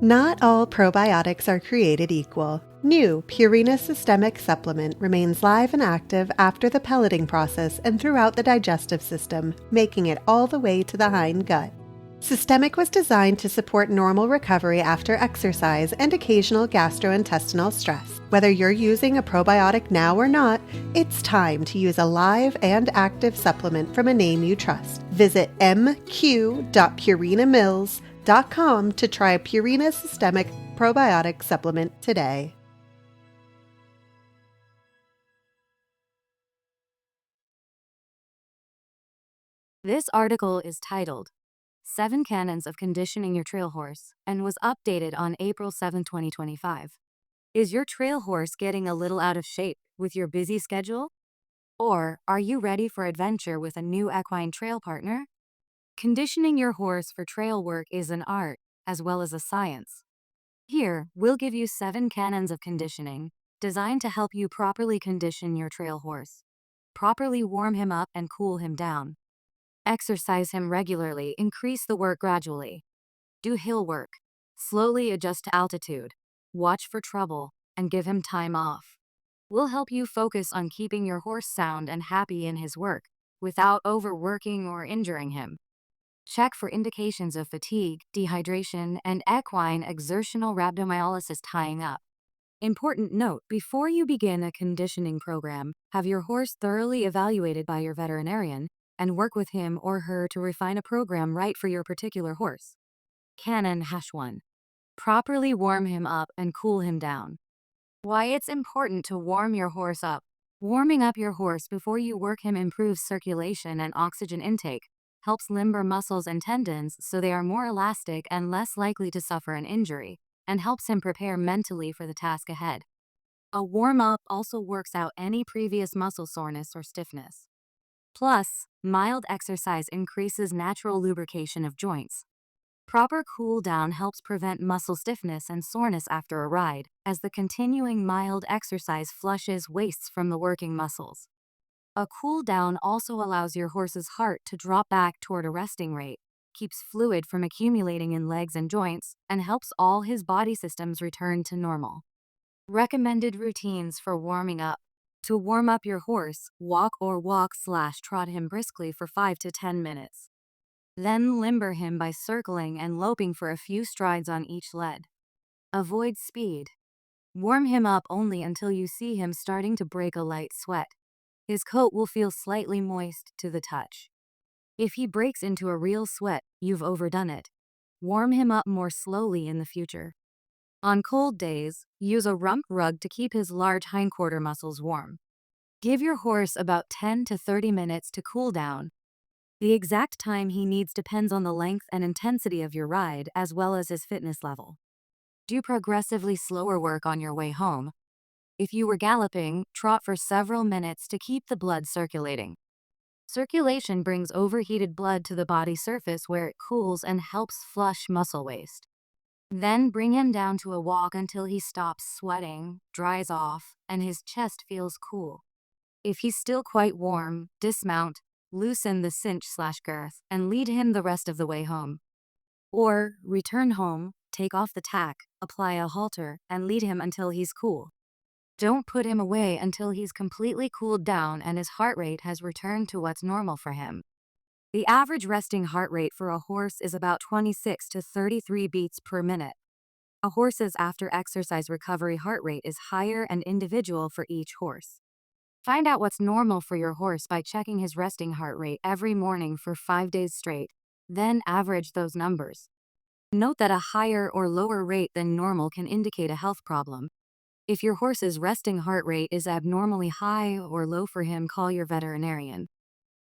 Not all probiotics are created equal. New Purina Systemic Supplement remains live and active after the pelleting process and throughout the digestive system, making it all the way to the hind gut. Systemic was designed to support normal recovery after exercise and occasional gastrointestinal stress. Whether you're using a probiotic now or not, it's time to use a live and active supplement from a name you trust. Visit mq.purinamills.com to try Purina Systemic Probiotic Supplement today. This article is titled 7 Canons of Conditioning Your Trail Horse and was updated on April 7, 2025. Is your trail horse getting a little out of shape with your busy schedule? Or are you ready for adventure with a new equine trail partner? Conditioning your horse for trail work is an art as well as a science. Here, we'll give you 7 canons of conditioning designed to help you properly condition your trail horse. Properly warm him up and cool him down. Exercise him regularly, increase the work gradually. Do hill work. Slowly adjust to altitude. Watch for trouble and give him time off. We'll help you focus on keeping your horse sound and happy in his work without overworking or injuring him. Check for indications of fatigue, dehydration, and equine exertional rhabdomyolysis tying up. Important note, before you begin a conditioning program, have your horse thoroughly evaluated by your veterinarian and work with him or her to refine a program right for your particular horse. Canon #1. Properly warm him up and cool him down. Why it's important to warm your horse up. Warming up your horse before you work him improves circulation and oxygen intake, helps limber muscles and tendons so they are more elastic and less likely to suffer an injury, and helps him prepare mentally for the task ahead. A warm-up also works out any previous muscle soreness or stiffness. Plus, mild exercise increases natural lubrication of joints. Proper cool down helps prevent muscle stiffness and soreness after a ride, as the continuing mild exercise flushes wastes from the working muscles. A cool down also allows your horse's heart to drop back toward a resting rate, keeps fluid from accumulating in legs and joints, and helps all his body systems return to normal. Recommended routines for warming up. To warm up your horse, walk/trot him briskly for 5 to 10 minutes. Then limber him by circling and loping for a few strides on each lead. Avoid speed. Warm him up only until you see him starting to break a light sweat. His coat will feel slightly moist to the touch. If he breaks into a real sweat, you've overdone it. Warm him up more slowly in the future. On cold days, use a rump rug to keep his large hindquarter muscles warm. Give your horse about 10 to 30 minutes to cool down. The exact time he needs depends on the length and intensity of your ride as well as his fitness level. Do progressively slower work on your way home. If you were galloping, trot for several minutes to keep the blood circulating. Circulation brings overheated blood to the body surface where it cools and helps flush muscle waste. Then bring him down to a walk until he stops sweating, dries off, and his chest feels cool. If he's still quite warm, dismount, loosen the cinch/girth, and lead him the rest of the way home. Or, return home, take off the tack, apply a halter, and lead him until he's cool. Don't put him away until he's completely cooled down and his heart rate has returned to what's normal for him. The average resting heart rate for a horse is about 26 to 33 beats per minute. A horse's after-exercise recovery heart rate is higher and individual for each horse. Find out what's normal for your horse by checking his resting heart rate every morning for 5 days straight, then average those numbers. Note that a higher or lower rate than normal can indicate a health problem. If your horse's resting heart rate is abnormally high or low for him, call your veterinarian.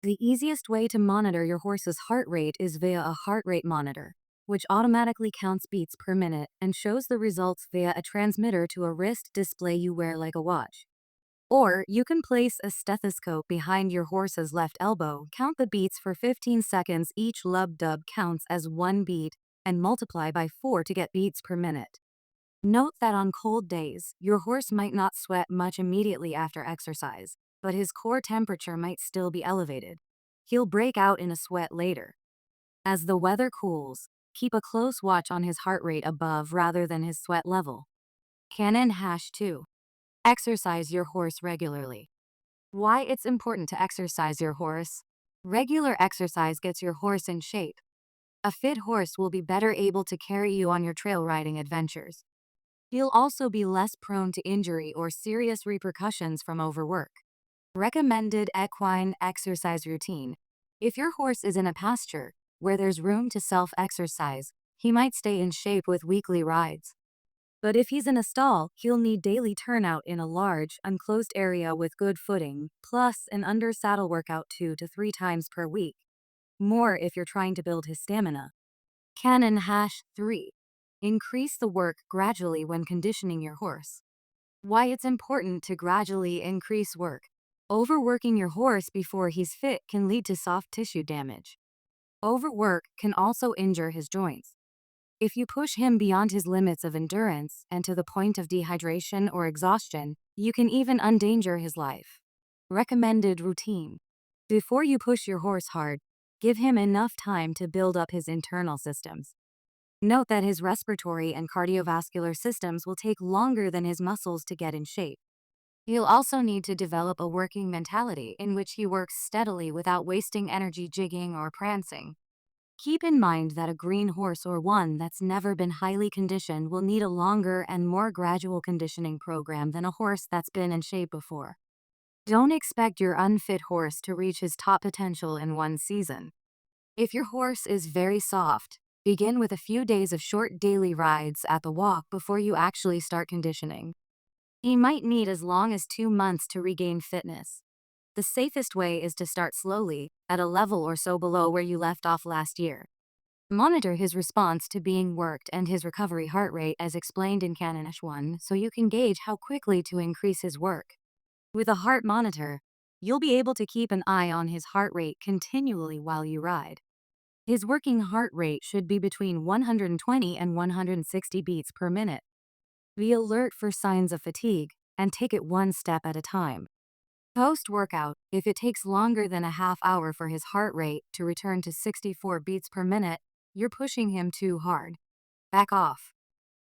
The easiest way to monitor your horse's heart rate is via a heart rate monitor, which automatically counts beats per minute and shows the results via a transmitter to a wrist display you wear like a watch. Or you can place a stethoscope behind your horse's left elbow, count the beats for 15 seconds, each lub-dub counts as 1 beat, and multiply by 4 to get beats per minute. Note that on cold days, your horse might not sweat much immediately after exercise, but his core temperature might still be elevated. He'll break out in a sweat later. As the weather cools, Keep a close watch on his heart rate above rather than his sweat level. Canon-2. Exercise your horse regularly. Why it's important to exercise your horse? Regular exercise gets your horse in shape. A fit horse will be better able to carry you on your trail riding adventures. He'll also be less prone to injury or serious repercussions from overwork. Recommended equine exercise routine. If your horse is in a pasture where there's room to self-exercise, he might stay in shape with weekly rides. But if he's in a stall, he'll need daily turnout in a large, enclosed area with good footing, plus an under-saddle workout 2 to 3 times per week. More if you're trying to build his stamina. Canon-3. Increase the work gradually when conditioning your horse. Why it's important to gradually increase work. Overworking your horse before he's fit can lead to soft tissue damage. Overwork can also injure his joints. If you push him beyond his limits of endurance and to the point of dehydration or exhaustion, you can even endanger his life. Recommended routine. Before you push your horse hard, give him enough time to build up his internal systems. Note that his respiratory and cardiovascular systems will take longer than his muscles to get in shape. He'll also need to develop a working mentality in which he works steadily without wasting energy jigging or prancing. Keep in mind that a green horse or one that's never been highly conditioned will need a longer and more gradual conditioning program than a horse that's been in shape before. Don't expect your unfit horse to reach his top potential in one season. If your horse is very soft, begin with a few days of short daily rides at the walk before you actually start conditioning. He might need as long as 2 months to regain fitness. The safest way is to start slowly, at a level or so below where you left off last year. Monitor his response to being worked and his recovery heart rate as explained in Canons 1 so you can gauge how quickly to increase his work. With a heart monitor, you'll be able to keep an eye on his heart rate continually while you ride. His working heart rate should be between 120 and 160 beats per minute. Be alert for signs of fatigue and take it one step at a time. Post-workout, if it takes longer than a half hour for his heart rate to return to 64 beats per minute, you're pushing him too hard. Back off.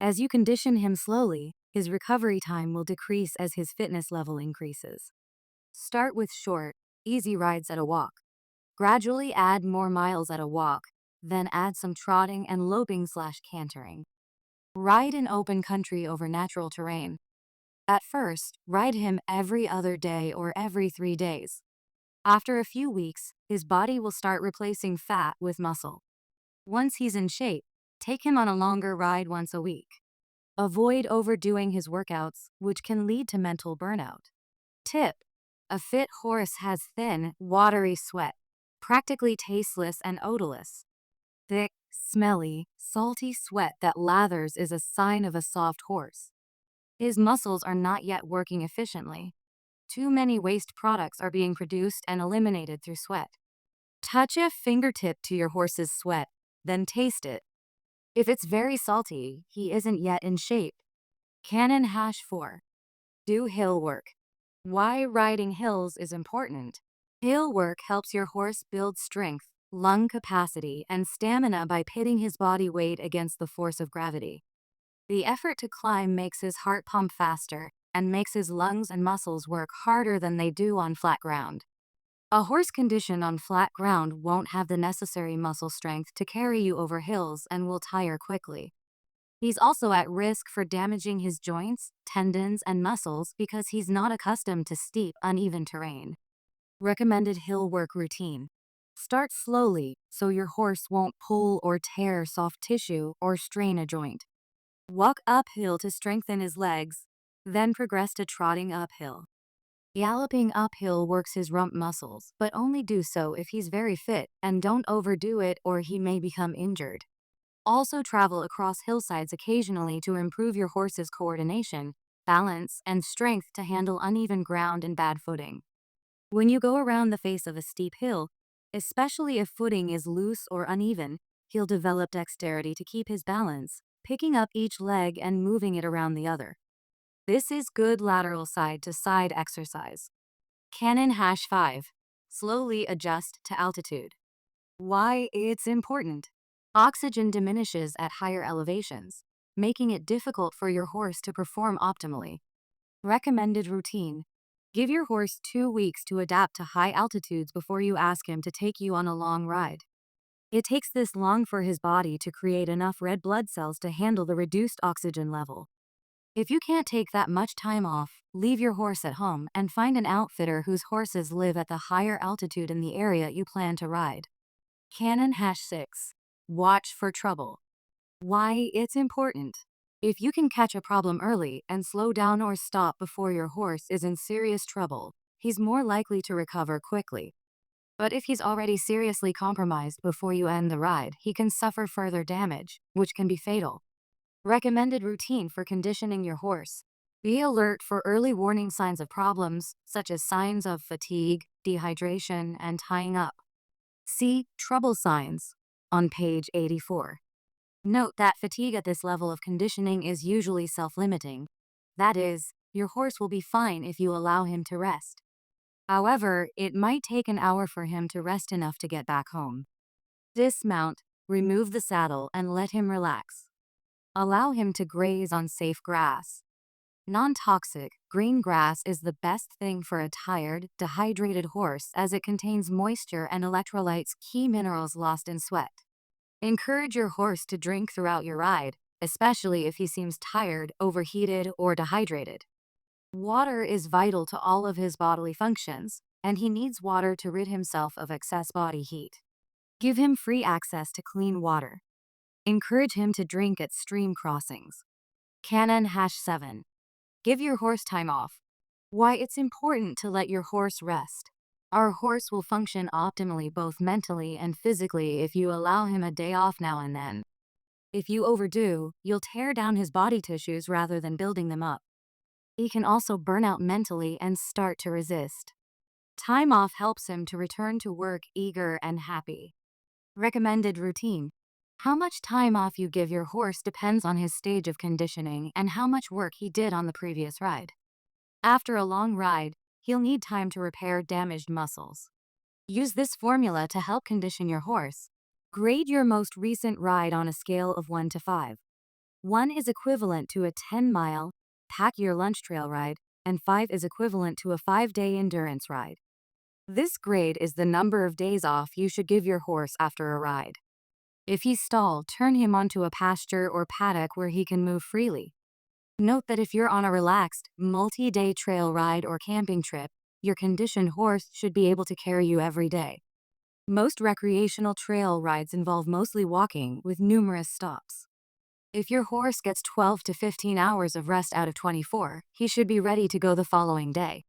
As you condition him slowly, his recovery time will decrease as his fitness level increases. Start with short, easy rides at a walk. Gradually add more miles at a walk, then add some trotting and loping/cantering. Ride in open country over natural terrain. At first, ride him every other day or every 3 days. After a few weeks, his body will start replacing fat with muscle. Once he's in shape, take him on a longer ride once a week. Avoid overdoing his workouts, which can lead to mental burnout. Tip: a fit horse has thin, watery sweat, practically tasteless and odorless. Thick, smelly, salty sweat that lathers is a sign of a soft horse. His muscles are not yet working efficiently. Too many waste products are being produced and eliminated through sweat. Touch a fingertip to your horse's sweat, then taste it. If it's very salty, he isn't yet in shape. Canon-4. Do hill work. Why riding hills is important. Hill work helps your horse build strength, lung capacity, and stamina by pitting his body weight against the force of gravity. The effort to climb makes his heart pump faster and makes his lungs and muscles work harder than they do on flat ground. A horse conditioned on flat ground won't have the necessary muscle strength to carry you over hills and will tire quickly. He's also at risk for damaging his joints, tendons, and muscles because he's not accustomed to steep, uneven terrain. Recommended hill work routine. Start slowly so your horse won't pull or tear soft tissue or strain a joint. Walk uphill to strengthen his legs, then progress to trotting uphill. Galloping uphill works his rump muscles, but only do so if he's very fit, and don't overdo it or he may become injured. Also travel across hillsides occasionally to improve your horse's coordination, balance, and strength to handle uneven ground and bad footing. When you go around the face of a steep hill, especially if footing is loose or uneven, he'll develop dexterity to keep his balance, picking up each leg and moving it around the other. This is good lateral side-to-side exercise. Canon-5. Slowly adjust to altitude. Why it's important. Oxygen diminishes at higher elevations, making it difficult for your horse to perform optimally. Recommended routine. Give your horse 2 weeks to adapt to high altitudes before you ask him to take you on a long ride. It takes this long for his body to create enough red blood cells to handle the reduced oxygen level. If you can't take that much time off, leave your horse at home and find an outfitter whose horses live at the higher altitude in the area you plan to ride. Canon #6. Watch for trouble. Why it's important. If you can catch a problem early and slow down or stop before your horse is in serious trouble, he's more likely to recover quickly. But if he's already seriously compromised before you end the ride, he can suffer further damage, which can be fatal. Recommended routine for conditioning your horse. Be alert for early warning signs of problems, such as signs of fatigue, dehydration, and tying up. See trouble signs on page 84. Note that fatigue at this level of conditioning is usually self-limiting. That is, your horse will be fine if you allow him to rest. However, it might take an hour for him to rest enough to get back home. Dismount, remove the saddle, and let him relax. Allow him to graze on safe grass. Non-toxic, green grass is the best thing for a tired, dehydrated horse as it contains moisture and electrolytes, key minerals lost in sweat. Encourage your horse to drink throughout your ride, especially if he seems tired, overheated, or dehydrated. Water is vital to all of his bodily functions, and he needs water to rid himself of excess body heat. Give him free access to clean water. Encourage him to drink at stream crossings. Canon #7. Give your horse time off. Why it's important to let your horse rest. Our horse will function optimally both mentally and physically if you allow him a day off now and then. If you overdo, you'll tear down his body tissues rather than building them up. He can also burn out mentally and start to resist. Time off helps him to return to work eager and happy. Recommended routine. How much time off you give your horse depends on his stage of conditioning and how much work he did on the previous ride. After a long ride, he'll need time to repair damaged muscles. Use this formula to help condition your horse. Grade your most recent ride on a scale of 1 to 5. 1 is equivalent to a 10-mile, pack-your-lunch trail ride, and 5 is equivalent to a 5-day endurance ride. This grade is the number of days off you should give your horse after a ride. If he's stalled, turn him onto a pasture or paddock where he can move freely. Note that if you're on a relaxed, multi-day trail ride or camping trip, your conditioned horse should be able to carry you every day. Most recreational trail rides involve mostly walking with numerous stops. If your horse gets 12 to 15 hours of rest out of 24, he should be ready to go the following day.